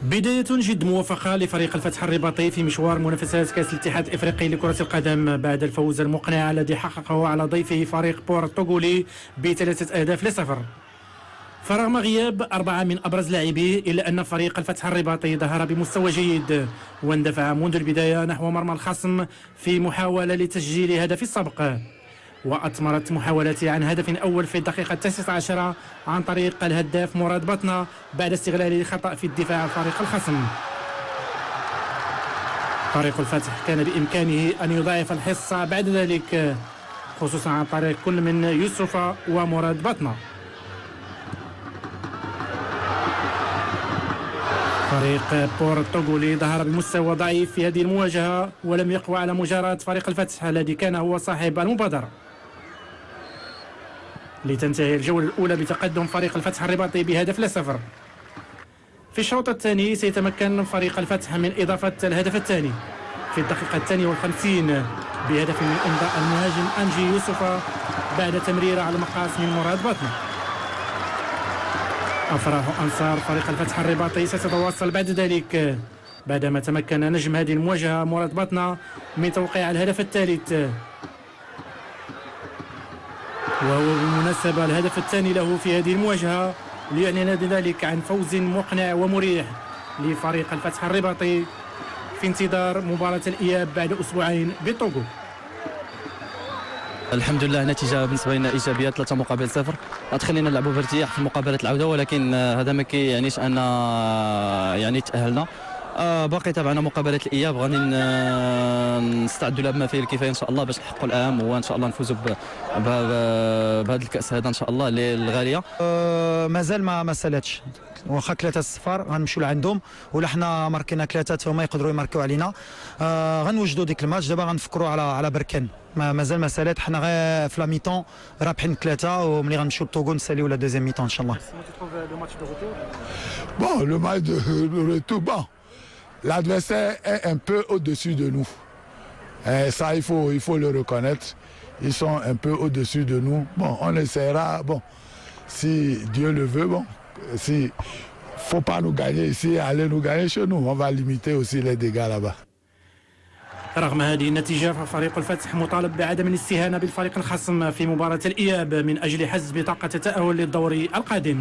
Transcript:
بداية جد موفقة لفريق الفتح الرباطي في مشوار منافسات كأس الاتحاد الإفريقي لكرة القدم بعد الفوز المقنع الذي حققه على ضيفه فريق بورتوغولي ب3-0. فرغم غياب 4 من أبرز لاعبيه إلا أن فريق الفتح الرباطي ظهر بمستوى جيد واندفع منذ البداية نحو مرمى الخصم في محاولة لتسجيل هدف السبق، وأثمرت محاولته عن هدف أول في الدقيقة 19 عن طريق الهداف مراد بطنة بعد استغلال خطأ في الدفاع فريق الخصم. فريق الفتح كان بإمكانه أن يضاعف الحصة بعد ذلك، خصوصا عن طريق كل من يوسف ومراد بطنة. فريق بورتوغولي ظهر بمستوى ضعيف في هذه المواجهة ولم يقوى على مجاراة فريق الفتح الذي كان هو صاحب المبادرة، لتنتهي الجولة الأولى بتقدم فريق الفتح الرباطي ب1-0. في الشوط الثاني سيتمكن فريق الفتح من إضافة الهدف الثاني في الدقيقة 52 بهدف من إمضاء المهاجم أنجي يوسف بعد تمريرة على المقاس من مراد بطنة. أفراح أنصار فريق الفتح الرباطي ستتواصل بعد ذلك بعدما تمكن نجم هذه المواجهة مراد بطنة من توقيع الهدف الثالث، وهو بالمناسبة الهدف الثاني له في هذه المواجهة، ليعلن ذلك عن فوز مقنع ومريح لفريق الفتح الرباطي في انتظار مباراة الإياب بعد أسبوعين بالطوغو. الحمد لله نتيجة بالنسبة لنا إيجابية 3-0 تخلينا نلعبوا بارتياح في مقابلة العودة، ولكن هذا ما كيعنيش أن يعني تأهلنا. باقي تابعنا مقابلة الإياب، غادي نستعدوا لها بما فيه الكفاية إن شاء الله باش نحققوا الأهم، وإن شاء الله نفوزوا بهذا الكأس هذا إن شاء الله الغالية. مازال ما سالتش، واخا 3-0 غنمشيو لعندهم ولا حنا ماركينا 3 هما يقدروا يماركيو علينا. غنوجدوا ديك الماتش، دابا غنفكروا على بركان، مازال ما سالات، حنا غير في لا ميتون رابحين 3، وملي غنمشيو للطوغو نساليو لا دوزيام ميتون ان شاء الله. Bon, le match de retour, bon, l'adversaire est un peu au-dessus de nous. Et ça, il faut le reconnaître. Ils sont un peu au-dessus de nous. Bon, on essaiera, bon, si Dieu le veut, bon, si faut pas nous gagner ici, aller nous gagner chez nous. On va limiter aussi les dégâts là-bas. رغم هذه النتيجة ففريق الفتح مطالب بعدم الاستهانة بالفريق الخصم في مباراة الإياب من أجل حجز بطاقة التأهل للدور القادم.